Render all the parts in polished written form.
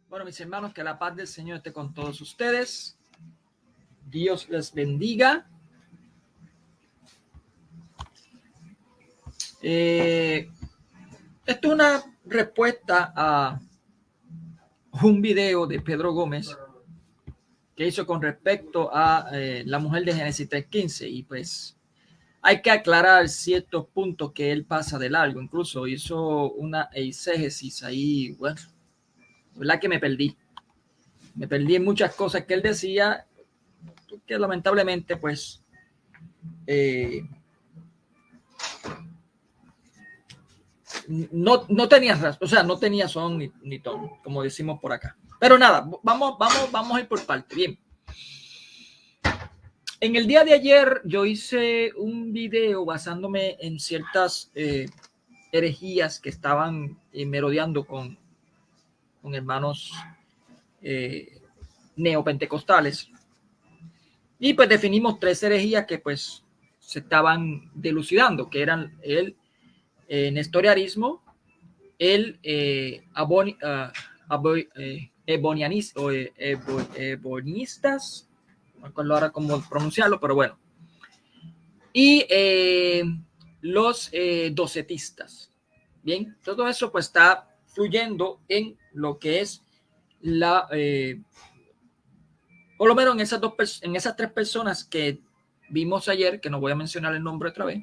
Bueno, mis hermanos, que la paz del Señor esté con todos ustedes. Dios les bendiga. Esto es una respuesta a un video de Pedro Gómez que hizo con respecto a la mujer de Génesis 3:15, y pues hay que aclarar ciertos puntos que él pasa de largo. Incluso hizo una exégesis ahí, bueno, verdad que me perdí en muchas cosas que él decía, que lamentablemente pues no tenía razón, o sea, no tenía son ni tono, como decimos por acá. Pero nada, vamos a ir por parte. Bien. En el día de ayer yo hice un video basándome en ciertas herejías que estaban merodeando con hermanos neopentecostales. Y pues definimos 3 herejías que pues se estaban dilucidando, que eran el nestorianismo, el ebonistas, no me acuerdo ahora cómo pronunciarlo, pero bueno, y los docetistas. Bien, todo eso pues está fluyendo en lo que es la por lo menos en esas 3 personas que vimos ayer, que no voy a mencionar el nombre otra vez,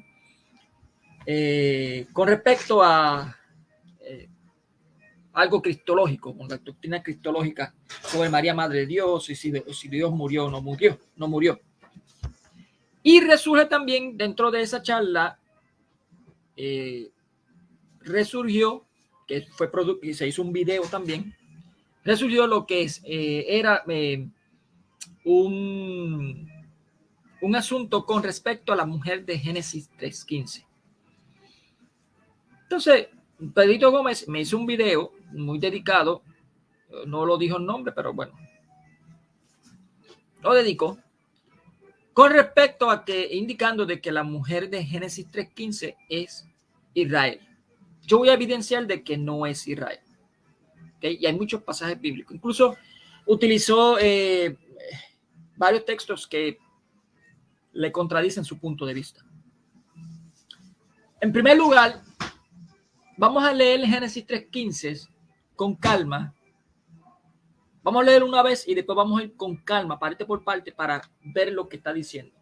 con respecto a algo cristológico, con la doctrina cristológica sobre María, Madre de Dios, y si Dios murió o no murió. Y resurge también dentro de esa charla, resurgió, que fue producto y se hizo un video también, resurgió lo que era un asunto con respecto a la mujer de Génesis 3:15. Entonces, Pedrito Gómez me hizo un video muy dedicado, no lo dijo el nombre, pero bueno, lo dedicó con respecto a que, indicando de que la mujer de Génesis 3:15 es Israel. Yo voy a evidenciar de que no es Israel. ¿Okay? Y hay muchos pasajes bíblicos. Incluso utilizó varios textos que le contradicen su punto de vista. En primer lugar, vamos a leer Génesis 3:15 con calma. Vamos a leer una vez y después vamos a ir con calma, parte por parte, para ver lo que está diciendo.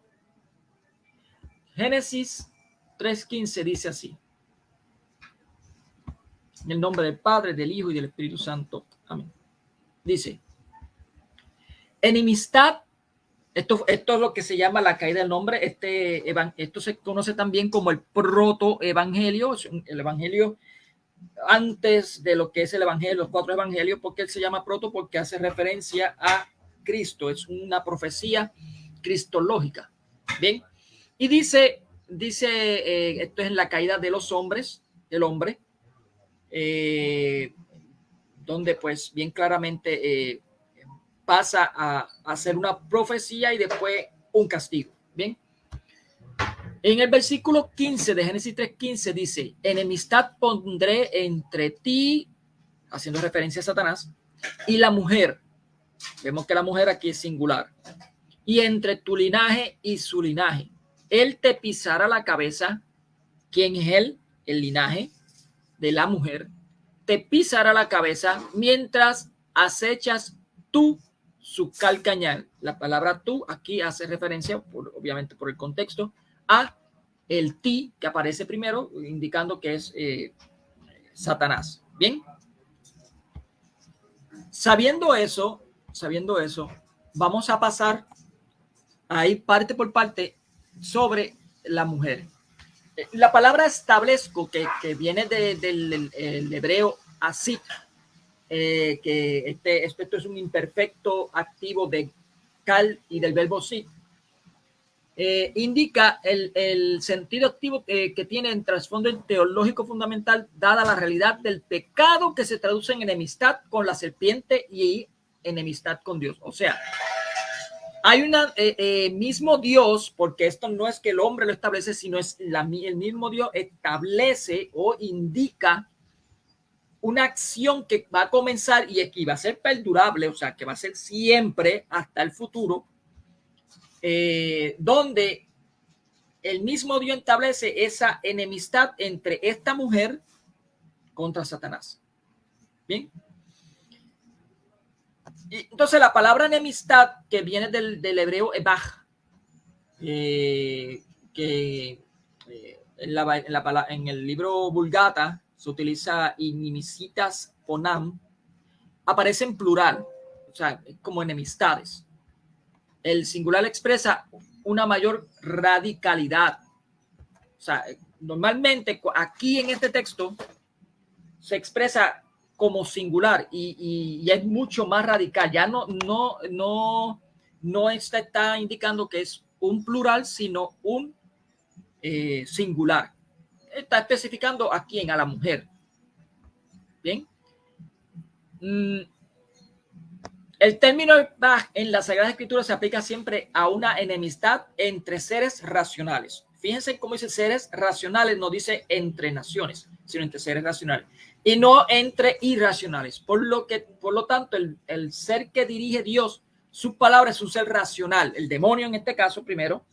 Génesis 3:15 dice así: en el nombre del Padre, del Hijo y del Espíritu Santo. Amén. Dice: enemistad. Esto es lo que se llama la caída del nombre. Esto se conoce también como el protoevangelio, el evangelio antes de lo que es el evangelio, los 4 evangelios. ¿Por qué él se llama proto? Porque hace referencia a Cristo. Es una profecía cristológica. Bien. Y dice esto es en la caída de los hombres, del hombre, donde pues bien claramente pasa a hacer una profecía y después un castigo. Bien. En el versículo 15 de Génesis 3:15 dice, enemistad pondré entre ti, haciendo referencia a Satanás, y la mujer. Vemos que la mujer aquí es singular. Y entre tu linaje y su linaje. Él te pisará la cabeza. ¿Quién es él? El linaje de la mujer. Te pisará la cabeza mientras acechas tú su calcañar. La palabra tú aquí hace referencia, obviamente por el contexto, a el ti que aparece primero, indicando que es Satanás. Bien. Sabiendo eso, vamos a pasar a ir parte por parte sobre la mujer. La palabra establezco, que viene del hebreo asit, que esto es un imperfecto activo de cal y del verbo sit, indica el sentido activo que tiene en trasfondo teológico fundamental, dada la realidad del pecado que se traduce en enemistad con la serpiente y enemistad con Dios. O sea, hay una mismo Dios, porque esto no es que el hombre lo establece, sino es el mismo Dios establece o indica una acción que va a comenzar y que va a ser perdurable, o sea, que va a ser siempre hasta el futuro, donde el mismo Dios establece esa enemistad entre esta mujer contra Satanás. Bien. Y entonces la palabra enemistad, que viene del hebreo ebaj, que en el libro Vulgata se utiliza inimicitas ponam, aparece en plural, o sea, como enemistades. El singular expresa una mayor radicalidad. O sea, normalmente aquí en este texto se expresa como singular y es mucho más radical. Ya no está indicando que es un plural, sino un singular. Está especificando a quién, a la mujer. Bien. El término en la Sagrada Escritura se aplica siempre a una enemistad entre seres racionales. Fíjense cómo dice seres racionales, no dice entre naciones, sino entre seres racionales. Y no entre irracionales. Por lo tanto, el ser que dirige Dios, su palabra es un ser racional. El demonio en este caso, primero,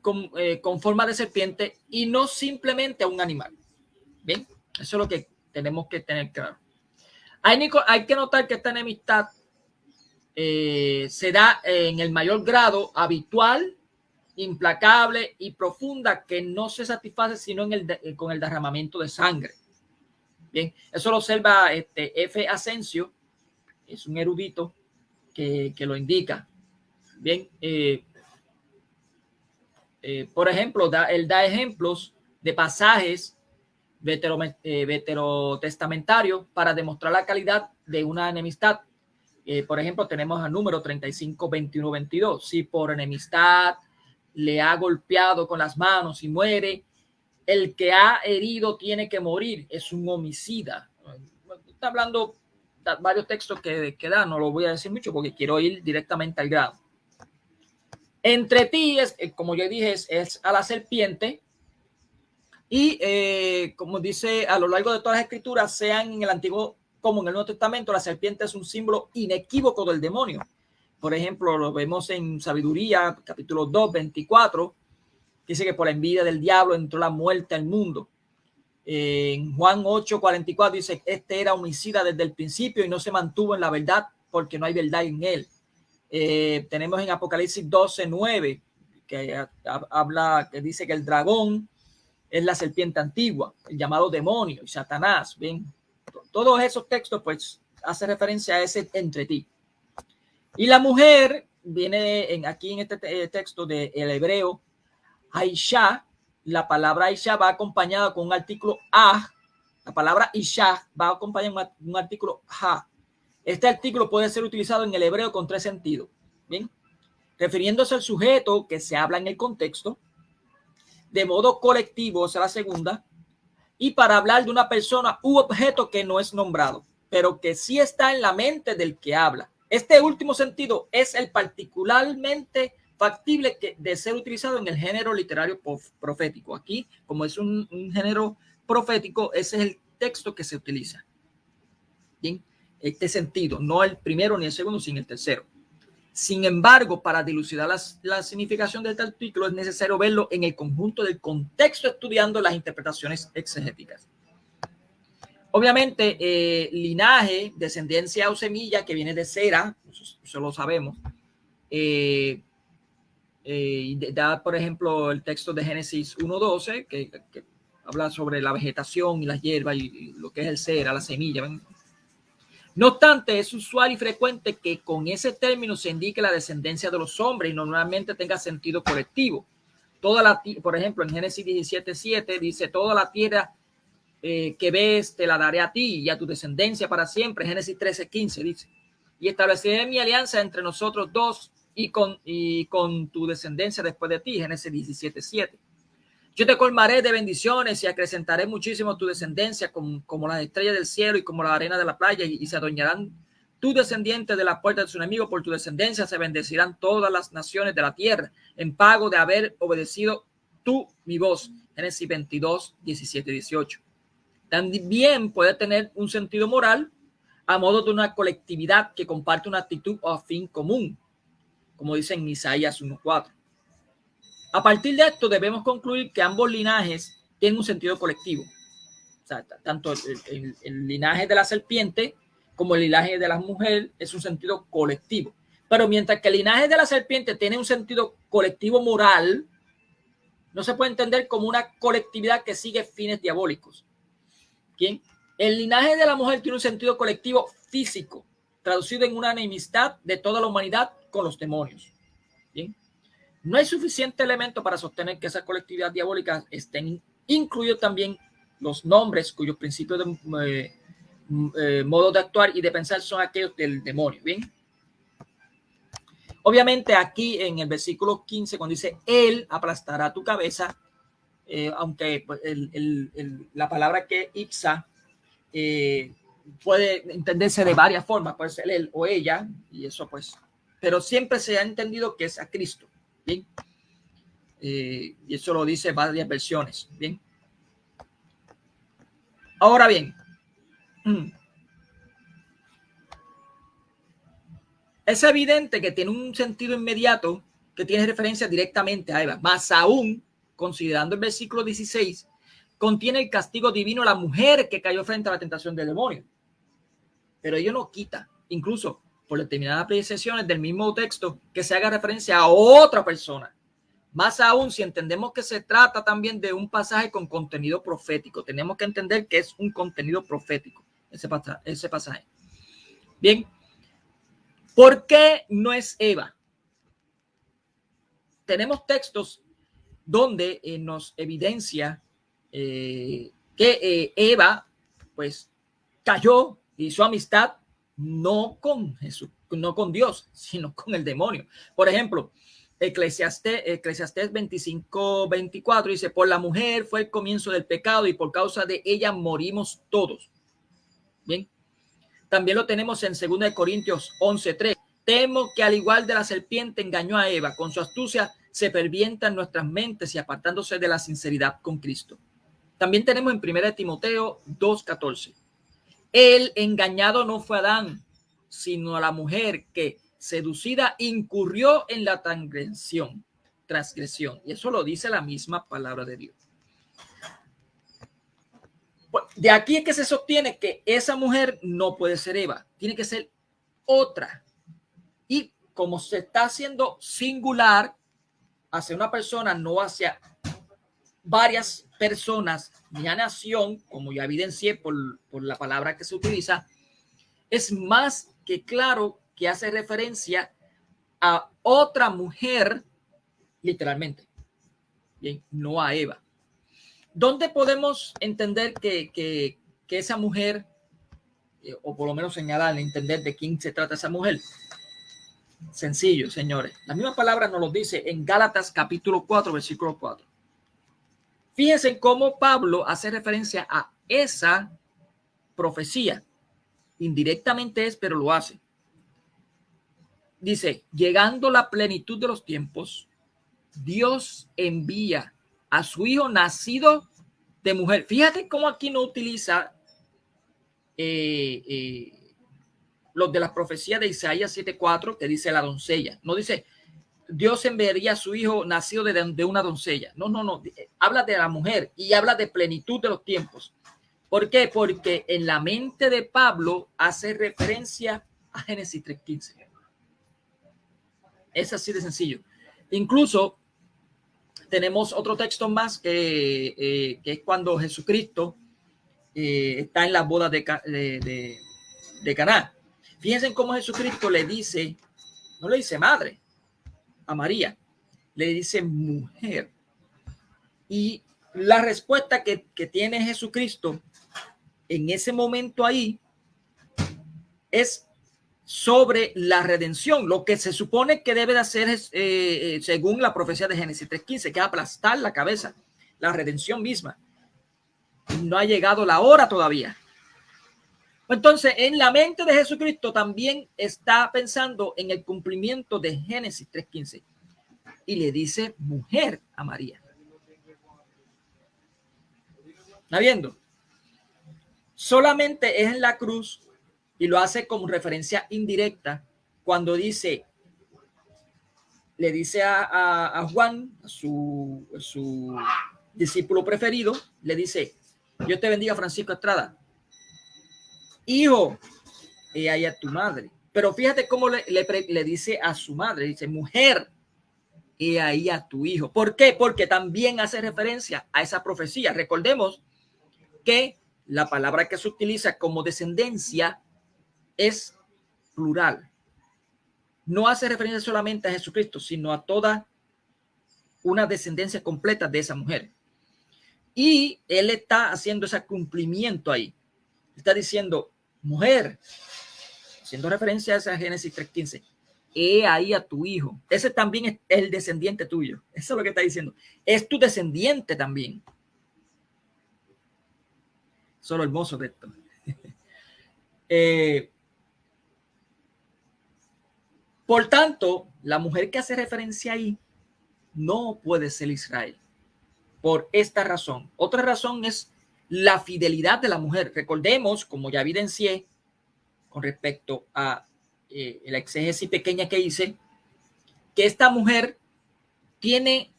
con forma de serpiente y no simplemente a un animal. Bien, eso es lo que tenemos que tener claro. Hay que notar que esta enemistad se da en el mayor grado habitual, implacable y profunda, que no se satisface sino con el derramamiento de sangre. Bien, eso lo observa F. Asensio, es un erudito que lo indica. Bien, por ejemplo, él da ejemplos de pasajes veterotestamentarios para demostrar la calidad de una enemistad. Por ejemplo, tenemos a número 35, 21, 22. Si por enemistad le ha golpeado con las manos y muere, el que ha herido tiene que morir, es un homicida. Está hablando de varios textos que da, no lo voy a decir mucho porque quiero ir directamente al grado. Entre ti, como yo dije, es a la serpiente. Y como dice a lo largo de todas las escrituras, sean en el Antiguo como en el Nuevo Testamento, la serpiente es un símbolo inequívoco del demonio. Por ejemplo, lo vemos en Sabiduría, capítulo 2, 24, dice que por la envidia del diablo entró la muerte al mundo. En Juan 8, 44 dice, este era homicida desde el principio y no se mantuvo en la verdad porque no hay verdad en él. Tenemos en Apocalipsis 12, 9, que habla, que dice que el dragón es la serpiente antigua, el llamado demonio y Satanás. Bien, todos esos textos pues hace referencia a ese entre ti. Y la mujer viene aquí en este texto del hebreo Aisha. La palabra Aisha va acompañada con un artículo a. La palabra Isha va acompañada con un artículo ha. Este artículo puede ser utilizado en el hebreo con tres sentidos. Bien, refiriéndose al sujeto que se habla en el contexto, de modo colectivo, esa es la segunda, y para hablar de una persona u objeto que no es nombrado. pero que sí está en la mente del que habla. Este último sentido es el particularmente factible de ser utilizado en el género literario profético. Aquí, como es un género profético, ese es el texto que se utiliza. Bien, este sentido, no el primero ni el segundo, sino el tercero. Sin embargo, para dilucidar la significación de este artículo es necesario verlo en el conjunto del contexto, estudiando las interpretaciones exegéticas. Obviamente, linaje, descendencia o semilla que viene de Sera, eso lo sabemos. Da, por ejemplo, el texto de Génesis 1:12, que habla sobre la vegetación y las hierbas y lo que es el Sera, la semilla. ¿Ven? No obstante, es usual y frecuente que con ese término se indique la descendencia de los hombres y normalmente tenga sentido colectivo. Por ejemplo, en Génesis 17:7 dice, toda la tierra que ves te la daré a ti y a tu descendencia para siempre. Génesis 13:15 dice, y estableceré mi alianza entre nosotros dos y con tu descendencia después de ti. Génesis 17:7. Yo te colmaré de bendiciones y acrecentaré muchísimo tu descendencia como las estrellas del cielo y como la arena de la playa, y se adueñarán tus descendientes de la puerta de su enemigo. Por tu descendencia se bendecirán todas las naciones de la tierra en pago de haber obedecido tú mi voz. Génesis 22, 17, 18. También puede tener un sentido moral a modo de una colectividad que comparte una actitud o fin común, como dice en Isaías 1:4. A partir de esto debemos concluir que ambos linajes tienen un sentido colectivo. O sea, tanto el linaje de la serpiente como el linaje de la mujer es un sentido colectivo. Pero mientras que el linaje de la serpiente tiene un sentido colectivo moral, no se puede entender como una colectividad que sigue fines diabólicos. ¿Bien? El linaje de la mujer tiene un sentido colectivo físico, traducido en una enemistad de toda la humanidad con los demonios. ¿Bien? No hay suficiente elemento para sostener que esa colectividad diabólica estén incluidos también los nombres cuyos principios de modo de actuar y de pensar son aquellos del demonio. Bien. Obviamente aquí en el versículo 15, cuando dice él aplastará tu cabeza, aunque pues, la palabra que ipsa puede entenderse de varias formas, puede ser él o ella, y eso pues, pero siempre se ha entendido que es a Cristo. Bien. Y eso lo dice varias versiones. Bien. Ahora bien, es evidente que tiene un sentido inmediato que tiene referencia directamente a Eva. Más aún, considerando el versículo 16, contiene el castigo divino a la mujer que cayó frente a la tentación del demonio. Pero ello no quita, incluso por determinadas apreciaciones del mismo texto, que se haga referencia a otra persona. Más aún, si entendemos que se trata también de un pasaje con contenido profético, tenemos que entender que es un contenido profético ese pasaje. Bien, ¿por qué no es Eva? Tenemos textos donde nos evidencia que Eva, pues, cayó y su amistad no con Jesús, no con Dios, sino con el demonio. Por ejemplo, Eclesiastés 25:24 dice, por la mujer fue el comienzo del pecado y por causa de ella morimos todos. Bien. También lo tenemos en 2 Corintios 11:3. Temo que al igual de la serpiente engañó a Eva, con su astucia se pervientan nuestras mentes y apartándose de la sinceridad con Cristo. También tenemos en 1 Timoteo 2:14. El engañado no fue Adán, sino a la mujer que, seducida, incurrió en la transgresión. Y eso lo dice la misma palabra de Dios. De aquí es que se sostiene que esa mujer no puede ser Eva, tiene que ser otra. Y como se está haciendo singular hacia una persona, no hacia varias personas ni a nación, como ya evidencié por la palabra que se utiliza, es más que claro que hace referencia a otra mujer, literalmente. Bien, no a Eva. ¿Dónde podemos entender que esa mujer, o por lo menos señalar, entender de quién se trata esa mujer? Sencillo, señores. La misma palabra nos lo dice en Gálatas capítulo 4, versículo 4. Fíjense cómo Pablo hace referencia a esa profecía. indirectamente es, pero lo hace. Dice, llegando la plenitud de los tiempos, Dios envía a su hijo nacido de mujer. Fíjate cómo aquí no utiliza los de las profecías de Isaías 7:4, que dice la doncella. No dice, Dios enviaría a su hijo nacido de una doncella. No, no, no. Habla de la mujer y habla de plenitud de los tiempos. ¿Por qué? Porque en la mente de Pablo hace referencia a Génesis 3:15. Es así de sencillo. Incluso tenemos otro texto más que es cuando Jesucristo está en las bodas de Caná. Fíjense cómo Jesucristo le dice, no le dice madre a María, le dice mujer. Y la respuesta que tiene Jesucristo en ese momento ahí es sobre la redención. Lo que se supone que debe de hacer es, según la profecía de Génesis 3:15, que es aplastar la cabeza, la redención misma. No ha llegado la hora todavía. Entonces, en la mente de Jesucristo también está pensando en el cumplimiento de Génesis 3:15 y le dice mujer a María. ¿Está viendo? Solamente es en la cruz, y lo hace como referencia indirecta cuando dice, le dice a Juan, a su discípulo preferido, le dice, Dios te bendiga, Francisco Estrada, hijo, y ahí a tu madre. Pero fíjate cómo le dice a su madre, dice, mujer, y ahí a tu hijo. ¿Por qué? Porque también hace referencia a esa profecía. Recordemos que la palabra que se utiliza como descendencia es plural. No hace referencia solamente a Jesucristo, sino a toda una descendencia completa de esa mujer. Y él está haciendo ese cumplimiento ahí. Está diciendo, mujer, haciendo referencia a esa Génesis 3:15, he ahí a tu hijo. Ese también es el descendiente tuyo. Eso es lo que está diciendo. Es tu descendiente también. Eso es lo hermoso de esto. Por tanto, la mujer que hace referencia ahí no puede ser Israel. Por esta razón. Otra razón es la fidelidad de la mujer. Recordemos, como ya evidencié con respecto a la exégesis pequeña que hice, que esta mujer tiene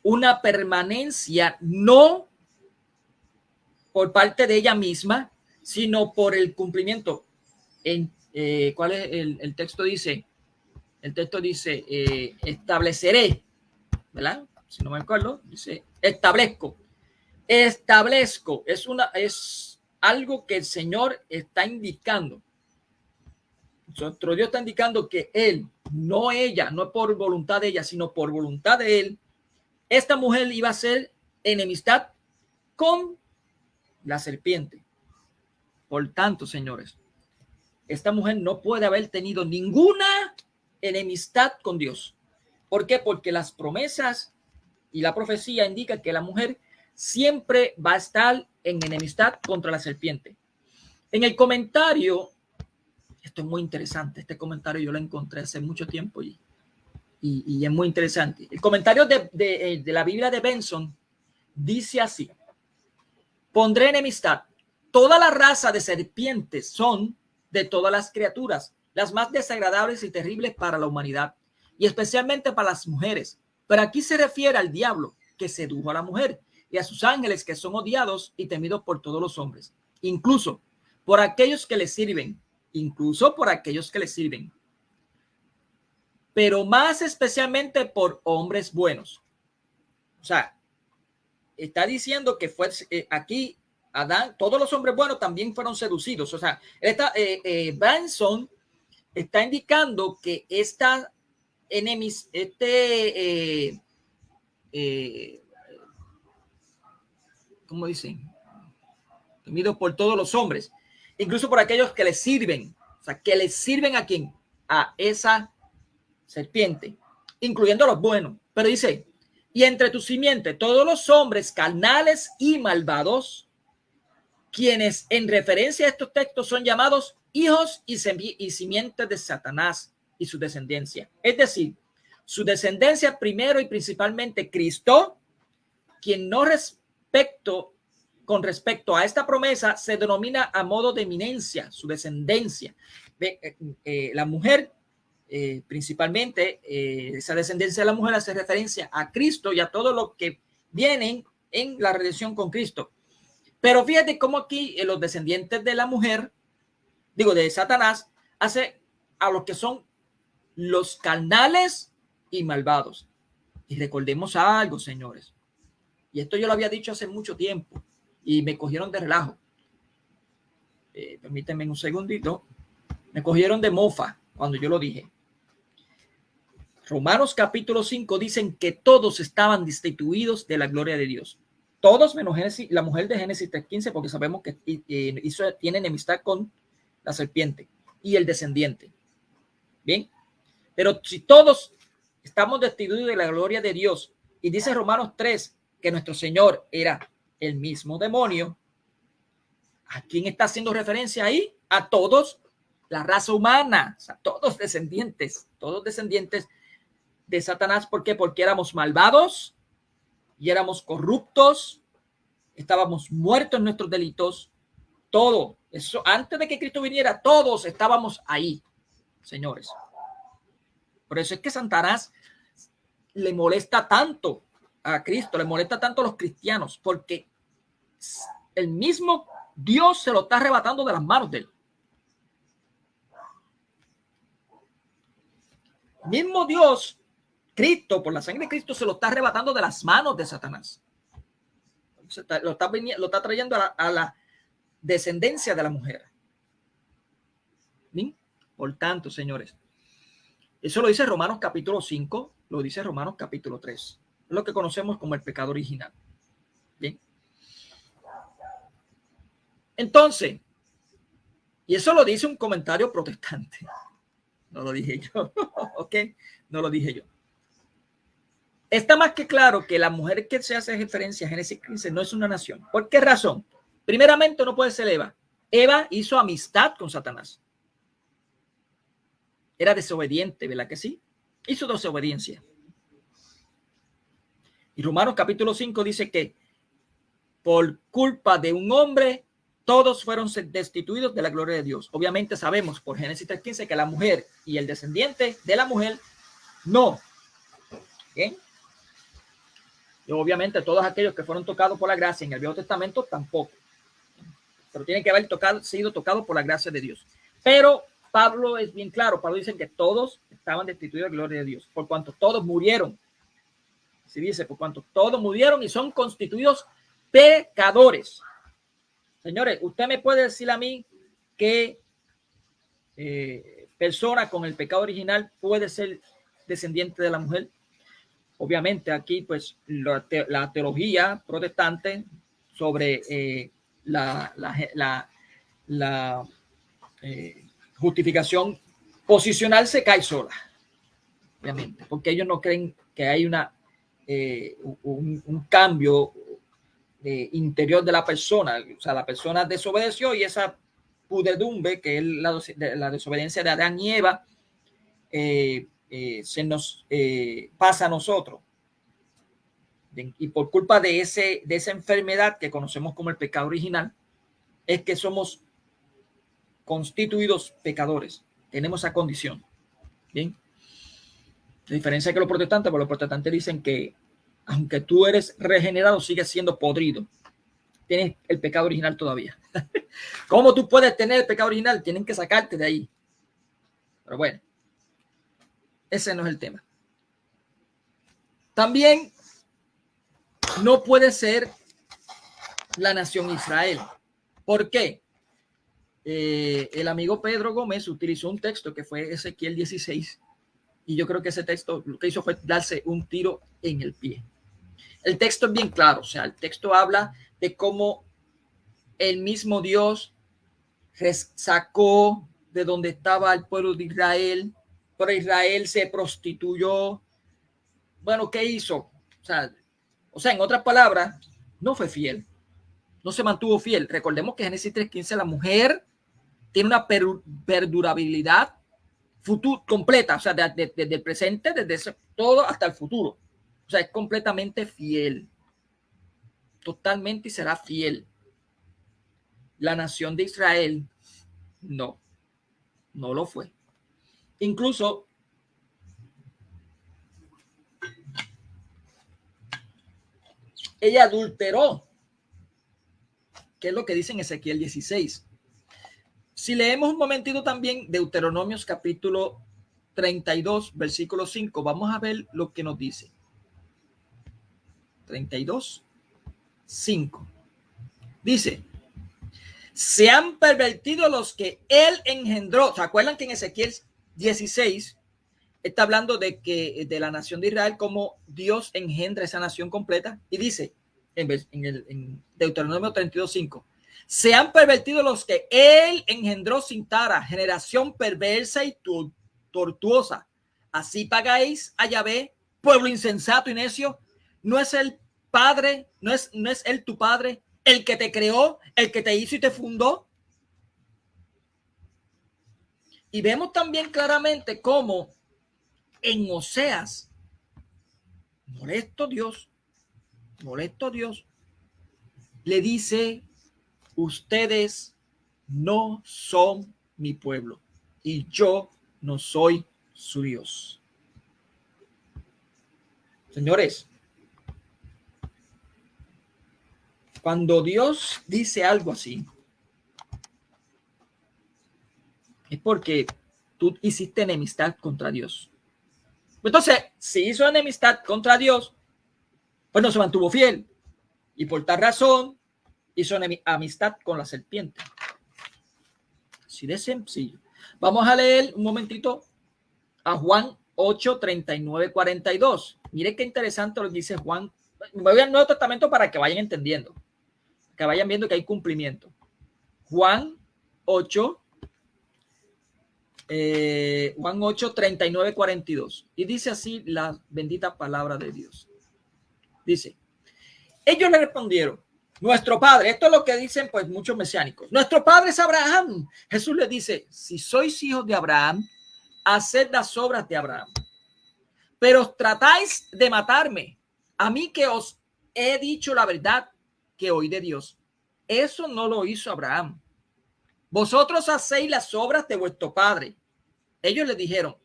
una permanencia no por parte de ella misma, sino por el cumplimiento. ¿Cuál es el texto? Dice, el texto dice, estableceré, ¿verdad? Si no me acuerdo, dice, establezco, es algo que el Señor está indicando. Nuestro Dios está indicando que él, no ella, no por voluntad de ella, sino por voluntad de él, esta mujer iba a ser enemistad con la serpiente. Por tanto, señores, esta mujer no puede haber tenido ninguna enemistad con Dios. ¿Por qué? Porque las promesas y la profecía indican que la mujer siempre va a estar en enemistad contra la serpiente. En el comentario, esto es muy interesante, este comentario yo lo encontré hace mucho tiempo y es muy interesante. El comentario de la Biblia de Benson dice así: pondré enemistad. Toda la raza de serpientes son de todas las criaturas las más desagradables y terribles para la humanidad, y especialmente para las mujeres. Pero aquí se refiere al diablo que sedujo a la mujer y a sus ángeles que son odiados y temidos por todos los hombres, incluso por aquellos que les sirven, pero más especialmente por hombres buenos. O sea, está diciendo que fue aquí Adán, todos los hombres buenos también fueron seducidos. O sea, Benson está indicando que esta ¿cómo dicen? Temido por todos los hombres, incluso por aquellos que les sirven. O sea, que les sirven a quién? A esa serpiente, incluyendo a los buenos. Pero dice, y entre tu simiente, todos los hombres carnales y malvados, quienes en referencia a estos textos son llamados hijos y simientes de Satanás y su descendencia. Es decir, su descendencia primero y principalmente Cristo, quien con respecto a esta promesa se denomina a modo de eminencia, su descendencia. La mujer, principalmente, esa descendencia de la mujer hace referencia a Cristo y a todo lo que vienen en la redención con Cristo. Pero fíjate cómo aquí los descendientes de la mujer, de Satanás, hace a los que son los carnales y malvados. Y recordemos algo, señores, y esto yo lo había dicho hace mucho tiempo y me cogieron de relajo. Permítanme un segundito. Me cogieron de mofa cuando yo lo dije. Romanos capítulo 5 dicen que todos estaban destituidos de la gloria de Dios. Todos menos la mujer de Génesis 3:15, porque sabemos que tiene enemistad con la serpiente y el descendiente. Bien, pero si todos estamos destituidos de la gloria de Dios, y dice Romanos 3 que nuestro Señor era el mismo demonio, ¿a quién está haciendo referencia ahí? A todos, la raza humana, o sea, todos descendientes de Satanás. ¿Por qué? Porque éramos malvados y éramos corruptos, estábamos muertos en nuestros delitos, todo eso, antes de que Cristo viniera, todos estábamos ahí, señores. Por eso es que Satanás le molesta tanto a Cristo, le molesta tanto a los cristianos, porque el mismo Dios se lo está arrebatando de las manos de él. El mismo Dios, Cristo, por la sangre de Cristo, se lo está arrebatando de las manos de Satanás. Lo está trayendo a la descendencia de la mujer. ¿Sí? Por tanto, señores, eso lo dice Romanos capítulo 5, lo dice Romanos capítulo 3. Es lo que conocemos como el pecado original. Bien. Entonces, y eso lo dice un comentario protestante. No lo dije yo. ¿Ok? No lo dije yo. Está más que claro que la mujer que se hace referencia a Génesis 15 no es una nación. ¿Por qué razón? Primeramente, no puede ser Eva. Eva hizo amistad con Satanás. Era desobediente, ¿verdad que sí? Hizo desobediencia. Y Romanos capítulo 5 dice que por culpa de un hombre, todos fueron destituidos de la gloria de Dios. Obviamente sabemos por Génesis 3:15 que la mujer y el descendiente de la mujer no. ¿Bien? Y obviamente todos aquellos que fueron tocados por la gracia en el Viejo Testamento tampoco. Pero tienen que haber sido tocados por la gracia de Dios. Pero Pablo es bien claro. Pablo dice que todos estaban destituidos de la gloria de Dios. Por cuanto todos murieron. Así dice, por cuanto todos murieron y son constituidos pecadores. Señores, usted me puede decir a mí que persona con el pecado original puede ser descendiente de la mujer. Obviamente aquí pues la teología protestante sobre la justificación posicional se cae sola, obviamente, porque ellos no creen que hay un cambio interior de la persona. O sea, la persona desobedeció y esa pudedumbre, que es la desobediencia de Adán y Eva, se nos pasa a nosotros. Y por culpa de esa enfermedad que conocemos como el pecado original, es que somos constituidos pecadores. Tenemos esa condición. Bien. La diferencia es que los protestantes dicen que aunque tú eres regenerado, sigues siendo podrido. Tienes el pecado original todavía. ¿Cómo tú puedes tener el pecado original? Tienen que sacarte de ahí. Pero bueno, ese no es el tema. También no puede ser la nación Israel. ¿Por qué? El amigo Pedro Gómez utilizó un texto que fue Ezequiel 16, y yo creo que ese texto lo que hizo fue darse un tiro en el pie. El texto es bien claro, o sea, el texto habla de cómo el mismo Dios sacó de donde estaba el pueblo de Israel, pero Israel se prostituyó. Bueno, ¿qué hizo? O sea, en otras palabras, no fue fiel, no se mantuvo fiel. Recordemos que Génesis 3:15, la mujer tiene una perdurabilidad futuro, completa, o sea, desde el presente, desde todo hasta el futuro. O sea, es completamente fiel, totalmente, y será fiel. La nación de Israel no lo fue. Incluso ella adulteró, que es lo que dice en Ezequiel 16. Si leemos un momentito también Deuteronomios capítulo 32, versículo 5, vamos a ver lo que nos dice. 32, 5. Dice, se han pervertido los que él engendró. ¿Se acuerdan que en Ezequiel 16 está hablando de la nación de Israel, como Dios engendra esa nación completa? Y dice en Deuteronomio 32:5, se han pervertido los que él engendró sin tara, generación perversa y tortuosa. Así pagáis a Yahvé, pueblo insensato y necio. ¿No es el Padre, no es él tu Padre, el que te creó, el que te hizo y te fundó? Y vemos también claramente cómo en Oseas, molesto Dios, le dice, ustedes no son mi pueblo y yo no soy su Dios. Señores, cuando Dios dice algo así, es porque tú hiciste enemistad contra Dios. Entonces, si hizo enemistad contra Dios, pues no se mantuvo fiel. Y por tal razón, hizo amistad con la serpiente. Así de sencillo. Vamos a leer un momentito a Juan 8, 39, 42. Mire qué interesante lo que dice Juan. Me voy al Nuevo Testamento para que vayan entendiendo, que vayan viendo que hay cumplimiento. Juan 8, 39, 42. Y dice así la bendita palabra de Dios. Dice, ellos le respondieron, nuestro padre, esto es lo que dicen pues muchos mesiánicos, nuestro padre es Abraham. Jesús les dice, si sois hijos de Abraham, haced las obras de Abraham. Pero tratáis de matarme, a mí que os he dicho la verdad que oí de Dios. Eso no lo hizo Abraham. Vosotros hacéis las obras de vuestro padre. Ellos le dijeron,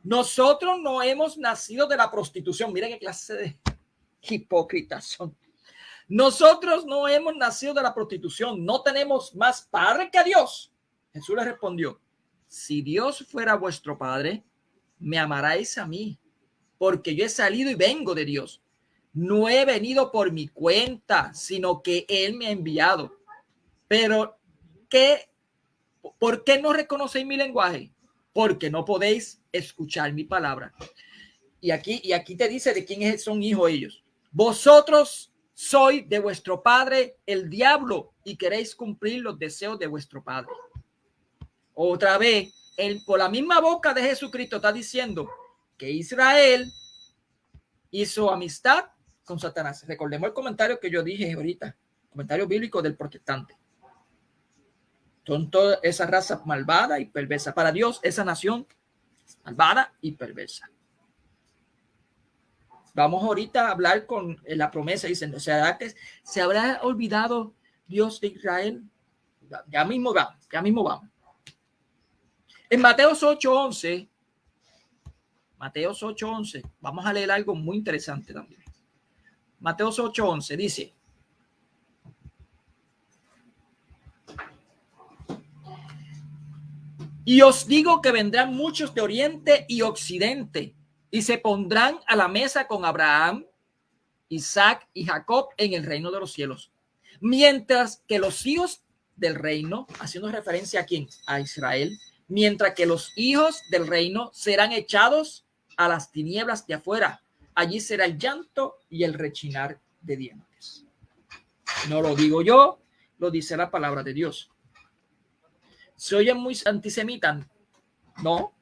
nosotros no hemos nacido de la prostitución. Mira qué clase de hipócritas son. Nosotros no hemos nacido de la prostitución. No tenemos más padre que Dios. Jesús le respondió, si Dios fuera vuestro padre, me amaráis a mí, porque yo he salido y vengo de Dios. No he venido por mi cuenta, sino que Él me ha enviado. Pero, ¿por qué no reconocéis mi lenguaje? Porque no podéis escuchar mi palabra. Y aquí te dice de quién son hijos ellos. Vosotros sois de vuestro padre el diablo y queréis cumplir los deseos de vuestro padre. Otra vez, por la misma boca de Jesucristo está diciendo que Israel hizo amistad con Satanás. Recordemos el comentario que yo dije ahorita, comentario bíblico del protestante. Son toda esa raza malvada y perversa. Para Dios, esa nación malvada y perversa. Vamos ahorita a hablar con la promesa. Dicen, ¿será que se habrá olvidado Dios de Israel? Ya mismo vamos. En Mateos 8:11, vamos a leer algo muy interesante también. Mateos 8:11 dice, y os digo que vendrán muchos de oriente y occidente y se pondrán a la mesa con Abraham, Isaac y Jacob en el reino de los cielos. Mientras que los hijos del reino, haciendo referencia a quién, a Israel, mientras que los hijos del reino serán echados a las tinieblas de afuera. Allí será el llanto y el rechinar de dientes. No lo digo yo, lo dice la palabra de Dios. ¿Se oye muy antisemita? No.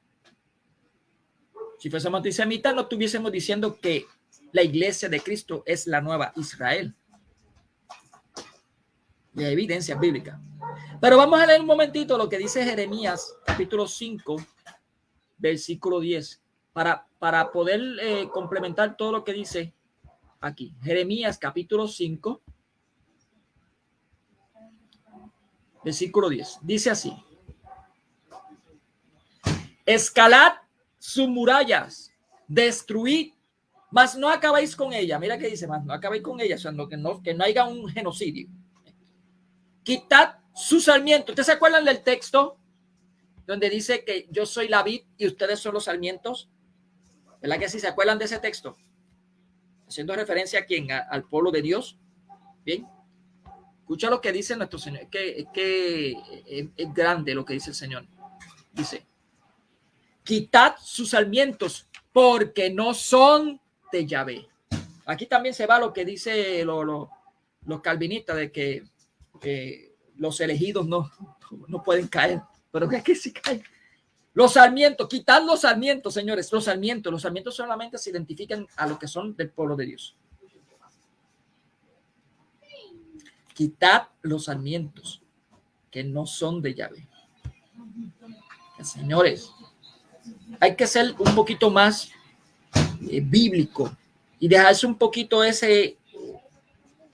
Si fuésemos antisemitas, no estuviésemos diciendo que la iglesia de Cristo es la nueva Israel. De evidencia bíblica. Pero vamos a leer un momentito lo que dice Jeremías, capítulo 5, versículo 10, para poder complementar todo lo que dice aquí. Jeremías, capítulo 5, versículo 10. Dice así: escalad sus murallas, destruid, mas no acabéis con ella. Mira que dice, mas no acabéis con ella, o sea, que no haya un genocidio. Quitad sus sarmientos. ¿Ustedes se acuerdan del texto donde dice que yo soy la vid y ustedes son los sarmientos? ¿Verdad que sí se acuerdan de ese texto? Haciendo referencia a quién, al pueblo de Dios. Bien, escucha lo que dice nuestro Señor. Es grande lo que dice el Señor. Dice: quitad sus sarmientos, porque no son de Yahvé. Aquí también se va lo que dice los calvinistas de que los elegidos no pueden caer, pero es que sí caen. Los sarmientos, quitad los sarmientos, señores. Los sarmientos solamente se identifican a los que son del pueblo de Dios. Quitad los sarmientos que no son de Yahvé. Señores, hay que ser un poquito más bíblico y dejarse un poquito esa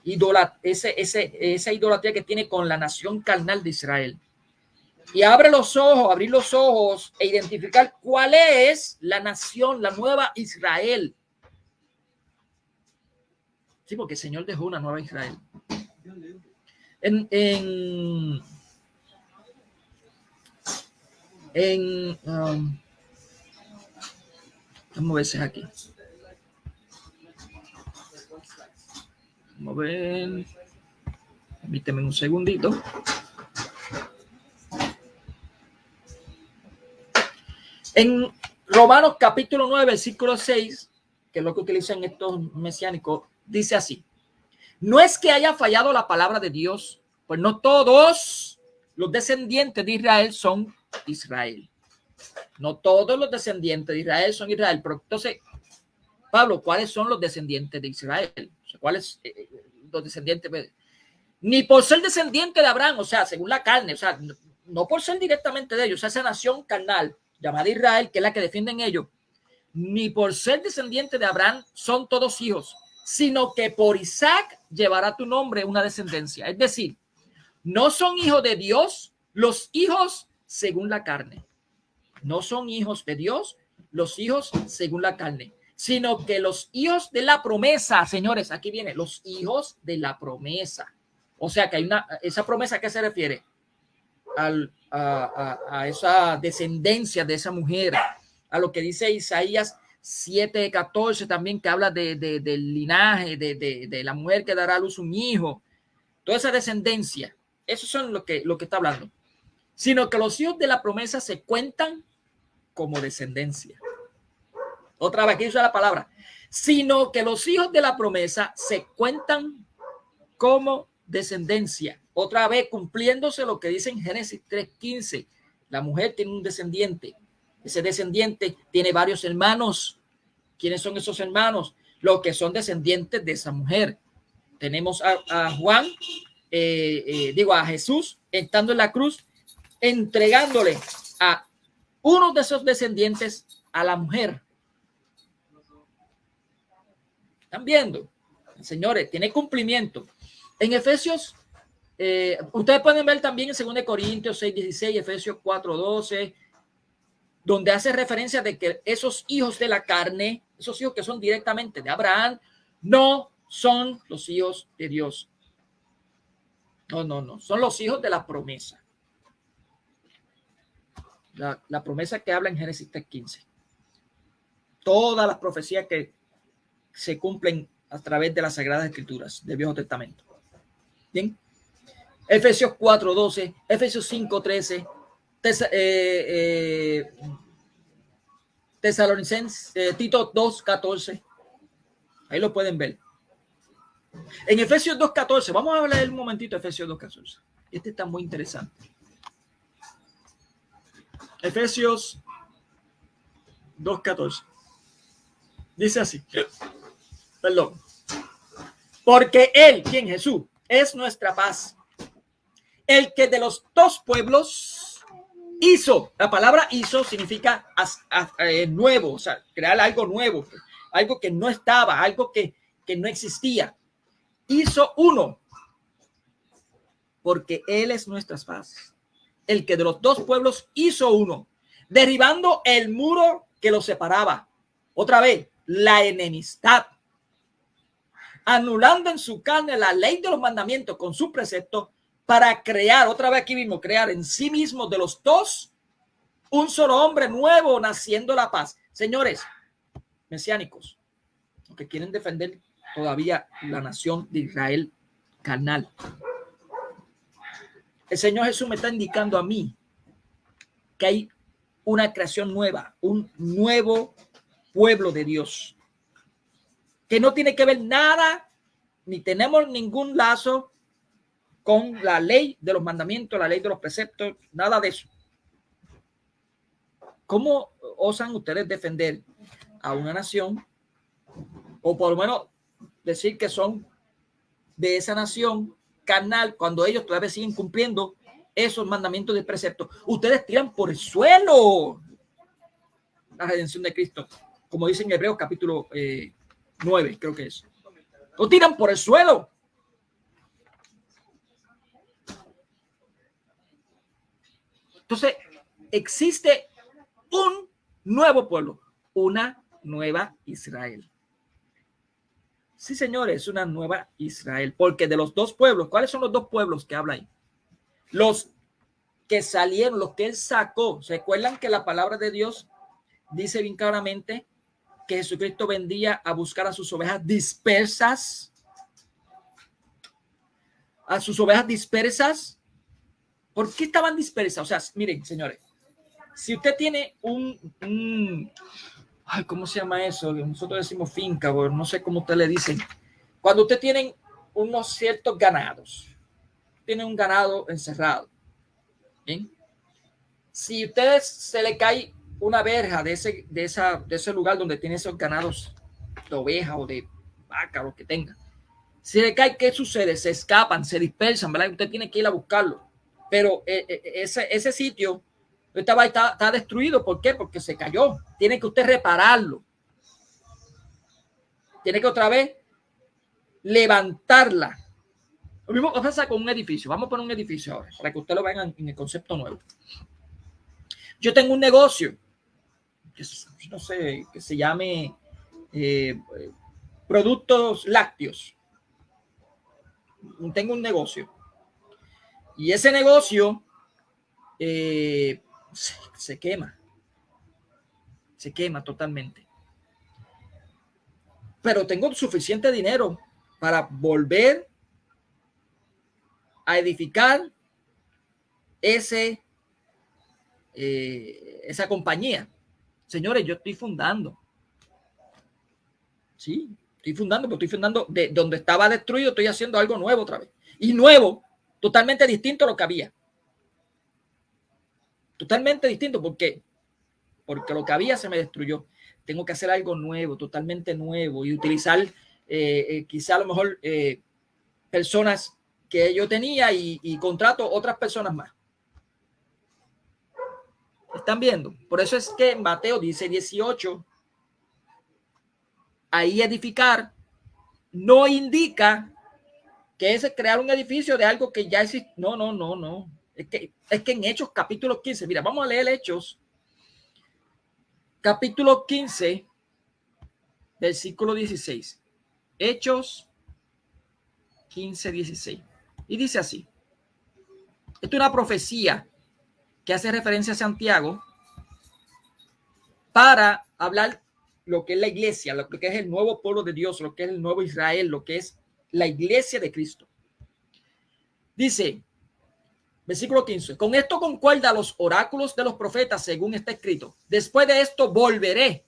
idolatría que tiene con la nación carnal de Israel. Y abrir los ojos e identificar cuál es la nación, la nueva Israel. Sí, porque el Señor dejó una nueva Israel. Vamos a ver si es aquí. Vamos a ver. Permíteme un segundito. En Romanos capítulo 9, versículo 6, que es lo que utilizan estos mesiánicos, dice así: no es que haya fallado la palabra de Dios, pues no todos los descendientes de Israel son Israel. No todos los descendientes de Israel son Israel. Pero entonces, Pablo, ¿cuáles son los descendientes de Israel? O sea, ¿cuáles los descendientes? Ni por ser descendiente de Abraham, o sea, según la carne, o sea, no por ser directamente de ellos, o sea, esa nación carnal llamada Israel, que es la que defienden ellos, ni por ser descendiente de Abraham son todos hijos, sino que por Isaac llevará tu nombre una descendencia. Es decir, no son hijos de Dios los hijos según la carne. No son hijos de Dios los hijos según la carne, sino que los hijos de la promesa, señores, aquí viene, los hijos de la promesa. O sea que hay esa promesa, ¿a qué se refiere? A esa descendencia de esa mujer, a lo que dice Isaías 7:14 también, que habla del linaje de la mujer que dará a luz un hijo. Toda esa descendencia, eso son lo que está hablando. Sino que los hijos de la promesa se cuentan como descendencia. Otra vez, aquí usa la palabra. Sino que los hijos de la promesa se cuentan como descendencia. Otra vez, cumpliéndose lo que dice en Génesis 3:15. La mujer tiene un descendiente. Ese descendiente tiene varios hermanos. ¿Quiénes son esos hermanos? Los que son descendientes de esa mujer. Tenemos a Juan, a Jesús, estando en la cruz, entregándole a uno de esos descendientes a la mujer. ¿Están viendo? Señores, tiene cumplimiento. En Efesios, ustedes pueden ver también en 2 Corintios 6:16, Efesios 4:12, donde hace referencia de que esos hijos de la carne, esos hijos que son directamente de Abraham, no son los hijos de Dios. No, son los hijos de la promesa. La promesa que habla en Génesis 3:15. Todas las profecías que se cumplen a través de las Sagradas Escrituras del Viejo Testamento. Bien. Efesios 4:12, Efesios 5:13, Tesalonicenses, Tito 2:14. Ahí lo pueden ver. En Efesios 2:14, vamos a leer un momentito Efesios 2:14. Este está muy interesante. Efesios 2:14. Dice así. Perdón. Porque Él, quien Jesús, es nuestra paz, el que de los dos pueblos hizo. La palabra hizo significa nuevo, o sea, crear algo nuevo, algo que no estaba, algo que no existía. Hizo uno, porque Él es nuestras paz. El que de los dos pueblos hizo uno, derribando el muro que los separaba. Otra vez, la enemistad. Anulando en su carne la ley de los mandamientos con su precepto, para crear, otra vez aquí mismo, crear en sí mismo de los dos un solo hombre nuevo, naciendo la paz. Señores mesiánicos, que quieren defender todavía la nación de Israel carnal, el Señor Jesús me está indicando a mí que hay una creación nueva, un nuevo pueblo de Dios, que no tiene que ver nada, ni tenemos ningún lazo con la ley de los mandamientos, la ley de los preceptos, nada de eso. ¿Cómo osan ustedes defender a una nación, o por lo menos decir que son de esa nación carnal, cuando ellos todavía siguen cumpliendo esos mandamientos de preceptos? Ustedes tiran por el suelo la redención de Cristo, como dice en Hebreos capítulo 9, creo que es. Lo tiran por el suelo. Entonces, existe un nuevo pueblo, una nueva Israel. Sí, señores, es una nueva Israel, porque de los dos pueblos, ¿cuáles son los dos pueblos que habla ahí? Los que salieron, los que él sacó. ¿Se acuerdan que la palabra de Dios dice bien claramente que Jesucristo vendría a buscar a sus ovejas dispersas? A sus ovejas dispersas. ¿Por qué estaban dispersas? O sea, miren, señores, si usted tiene ay, ¿cómo se llama eso? Nosotros decimos finca, o no sé cómo usted le dicen. Cuando usted tiene unos ciertos ganados, tiene un ganado encerrado, ¿bien? Si a ustedes se le cae una verja de ese lugar donde tiene esos ganados de oveja o de vaca, lo que tenga, si le cae, ¿qué sucede? Se escapan, se dispersan, ¿verdad? Usted tiene que ir a buscarlo. Pero ese sitio está destruido. ¿Por qué? Porque se cayó. Tiene que usted repararlo. Tiene que otra vez levantarla. Lo mismo que pasa con un edificio. Vamos a poner un edificio ahora, para que usted lo vean en el concepto nuevo. Yo tengo un negocio, no sé, que se llame productos lácteos. Tengo un negocio. Y ese negocio se quema. Se quema totalmente. Pero tengo suficiente dinero para volver a edificar esa compañía. Señores, yo estoy fundando. Sí, estoy fundando, pero estoy fundando de donde estaba destruido, estoy haciendo algo nuevo otra vez. Y nuevo, totalmente distinto a lo que había. Totalmente distinto. ¿Por qué? Porque lo que había se me destruyó. Tengo que hacer algo nuevo, totalmente nuevo, y utilizar quizá a lo mejor personas que yo tenía y contrato otras personas más. ¿Están viendo? Por eso es que Mateo dice 18, ahí edificar no indica que es crear un edificio de algo que ya existe. No. Es que en Hechos capítulo 15, mira, vamos a leer Hechos capítulo 15, versículo 16. Hechos 15, 16. Y dice así. Esto es una profecía que hace referencia a Santiago para hablar lo que es la iglesia, lo que es el nuevo pueblo de Dios, lo que es el nuevo Israel, lo que es la iglesia de Cristo. Dice, versículo 15, con esto concuerda los oráculos de los profetas según está escrito. Después de esto volveré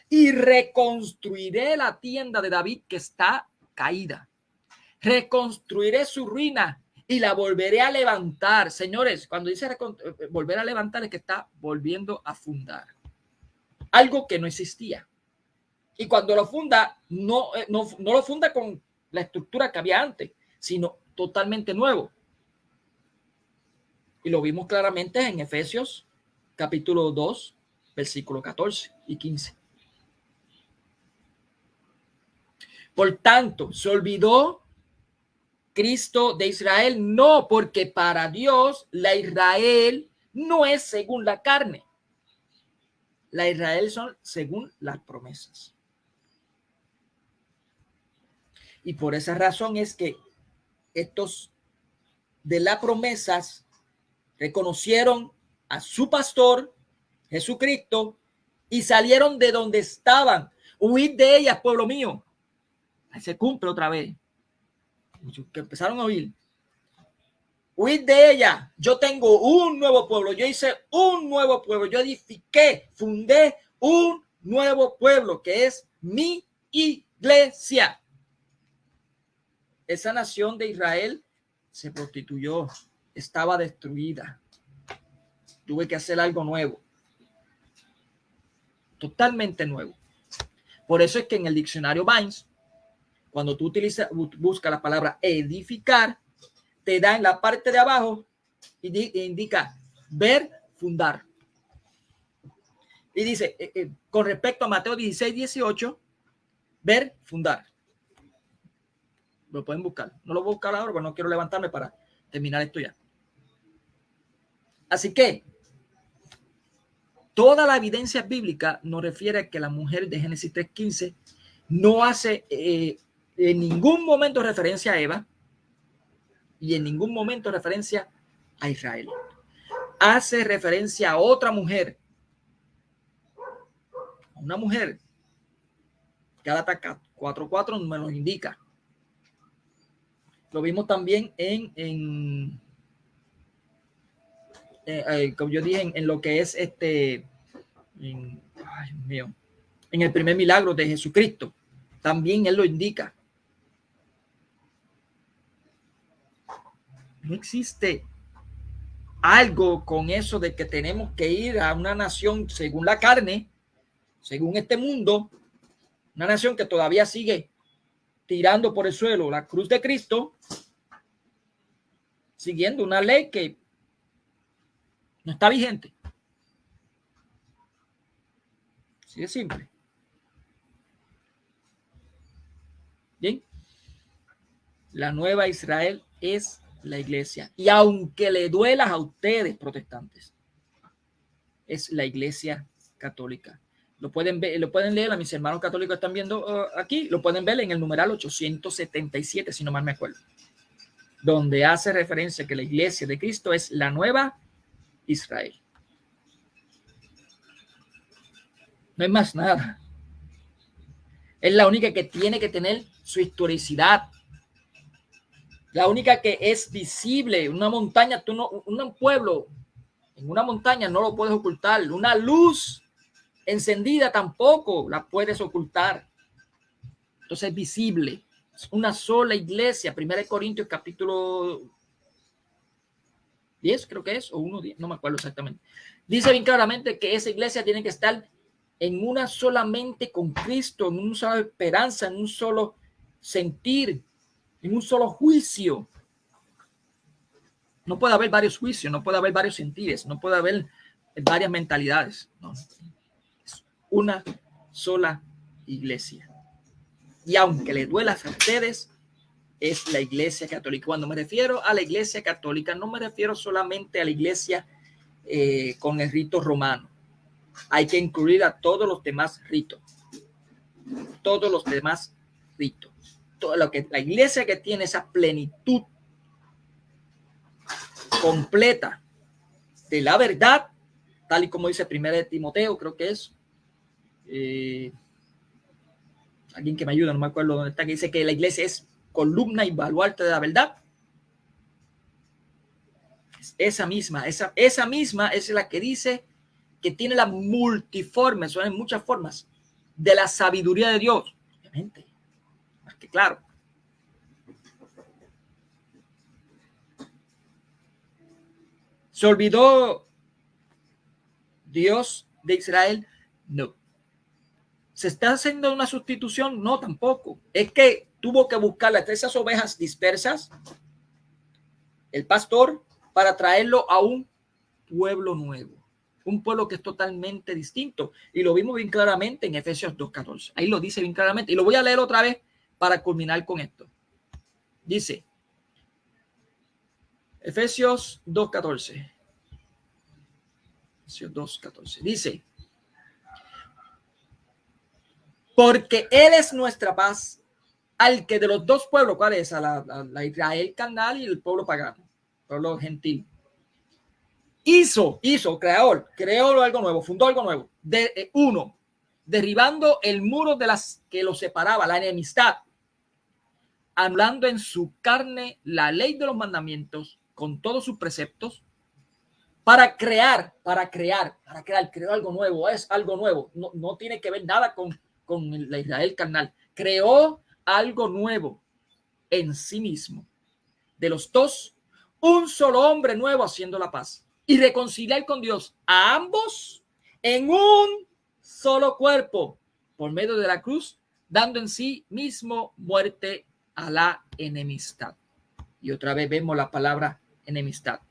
y reconstruiré la tienda de David que está caída. Reconstruiré su ruina y la volveré a levantar. Señores, cuando dice volver a levantar es que está volviendo a fundar algo que no existía. Y cuando lo funda, no lo funda con la estructura que había antes, sino totalmente nuevo. Y lo vimos claramente en Efesios capítulo 2, versículo 14 y 15. Por tanto, ¿se olvidó Cristo de Israel? No, porque para Dios la Israel no es según la carne. La Israel son según las promesas. Y por esa razón es que estos de las promesas reconocieron a su pastor, Jesucristo, y salieron de donde estaban. Huid de ellas, pueblo mío. Ahí se cumple otra vez. Muchos que empezaron a oír. Huid de ella. Yo tengo un nuevo pueblo. Yo hice un nuevo pueblo. Yo edifiqué, fundé un nuevo pueblo que es mi iglesia. Esa nación de Israel se prostituyó. Estaba destruida. Tuve que hacer algo nuevo. Totalmente nuevo. Por eso es que en el diccionario Vines, cuando tú buscas la palabra edificar, te da en la parte de abajo y indica ver, fundar. Y dice, con respecto a Mateo 16, 18, ver, fundar. Lo pueden buscar. No lo voy a buscar ahora porque no quiero levantarme para terminar esto ya. Así que toda la evidencia bíblica nos refiere a que la mujer de Génesis 3:15 no hace en ningún momento referencia a Eva y en ningún momento referencia a Israel. Hace referencia a otra mujer. Una mujer. Gálatas 4:4 me lo indica. Lo vimos también como yo dije, en lo que es ay, Dios mío, en el primer milagro de Jesucristo. También él lo indica. No existe algo con eso de que tenemos que ir a una nación según la carne, según este mundo, una nación que todavía sigue tirando por el suelo la cruz de Cristo, siguiendo una ley que no está vigente. Así de simple. Bien. La nueva Israel es la iglesia. Y aunque le duela a ustedes, protestantes, es la iglesia católica. Lo pueden ver, lo pueden leer, a mis hermanos católicos están viendo aquí, lo pueden ver en el numeral 877, si no mal me acuerdo, donde hace referencia que la iglesia de Cristo es la nueva Israel. No hay más nada. Es la única que tiene que tener su historicidad. La única que es visible. Una montaña, un pueblo en una montaña no lo puedes ocultar. Una luz encendida tampoco la puedes ocultar. Entonces es visible. Es una sola iglesia. 1 Corintios capítulo 10, creo que es, o 1:10, no me acuerdo exactamente. Dice bien claramente que esa iglesia tiene que estar en una solamente con Cristo, en una sola esperanza, en un solo sentir, en un solo juicio. No puede haber varios juicios, no puede haber varios sentires, no puede haber varias mentalidades. No. Es una sola iglesia. Y aunque le duela a ustedes, es la iglesia católica. Cuando me refiero a la iglesia católica, no me refiero solamente a la iglesia con el rito romano. Hay que incluir a todos los demás ritos. Todos los demás ritos. Todo lo que la iglesia que tiene esa plenitud completa de la verdad, tal y como dice 1 Timoteo, creo que es. Alguien que me ayuda, no me acuerdo dónde está, que dice que la iglesia es columna y baluarte de la verdad. Esa misma es la que dice que tiene la multiforme, son en muchas formas, de la sabiduría de Dios. Obviamente, más que claro. ¿Se olvidó Dios de Israel? No. ¿Se está haciendo una sustitución? No, tampoco. Es que tuvo que buscar las esas ovejas dispersas, el pastor, para traerlo a un pueblo nuevo, un pueblo que es totalmente distinto. Y lo vimos bien claramente en Efesios 2:14. Ahí lo dice bien claramente. Y lo voy a leer otra vez para culminar con esto. Dice, Efesios 2:14. Efesios 2:14. Dice, porque Él es nuestra paz, al que de los dos pueblos, ¿cuál es? A la Israel carnal y el pueblo pagano, pueblo gentil. Creador, creó algo nuevo, fundó algo nuevo. Uno, derribando el muro de las que lo separaba, la enemistad, anulando en su carne la ley de los mandamientos con todos sus preceptos, para crear, creó algo nuevo, es algo nuevo, no tiene que ver nada con la Israel carnal. Creó algo nuevo en sí mismo. De los dos, un solo hombre nuevo haciendo la paz y reconciliar con Dios a ambos en un solo cuerpo por medio de la cruz, dando en sí mismo muerte a la enemistad. Y otra vez vemos la palabra enemistad.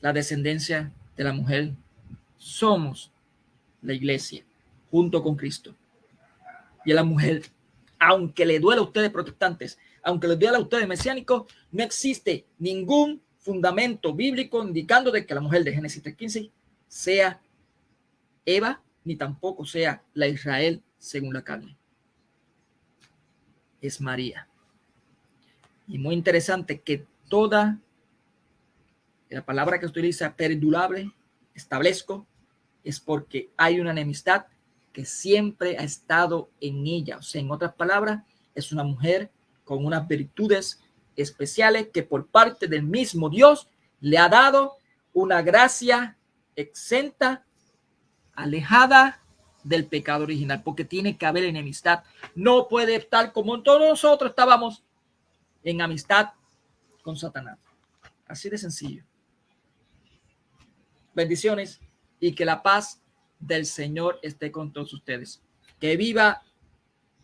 La descendencia de la mujer somos la iglesia junto con Cristo. Y a la mujer, aunque le duela a ustedes protestantes, aunque les duela a ustedes mesiánicos, no existe ningún fundamento bíblico indicando de que la mujer de Génesis 3:15 sea Eva, ni tampoco sea la Israel según la carne. Es María. Y muy interesante que toda la palabra que utiliza, perdurable, establezco, es porque hay una enemistad que siempre ha estado en ella. O sea, en otras palabras, es una mujer con unas virtudes especiales que por parte del mismo Dios le ha dado una gracia exenta, alejada del pecado original, porque tiene que haber enemistad. No puede estar como todos nosotros estábamos en amistad con Satanás. Así de sencillo. Bendiciones y que la paz del Señor esté con todos ustedes. Que viva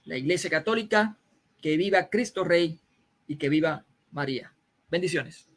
la Iglesia Católica, que viva Cristo Rey y que viva María. Bendiciones.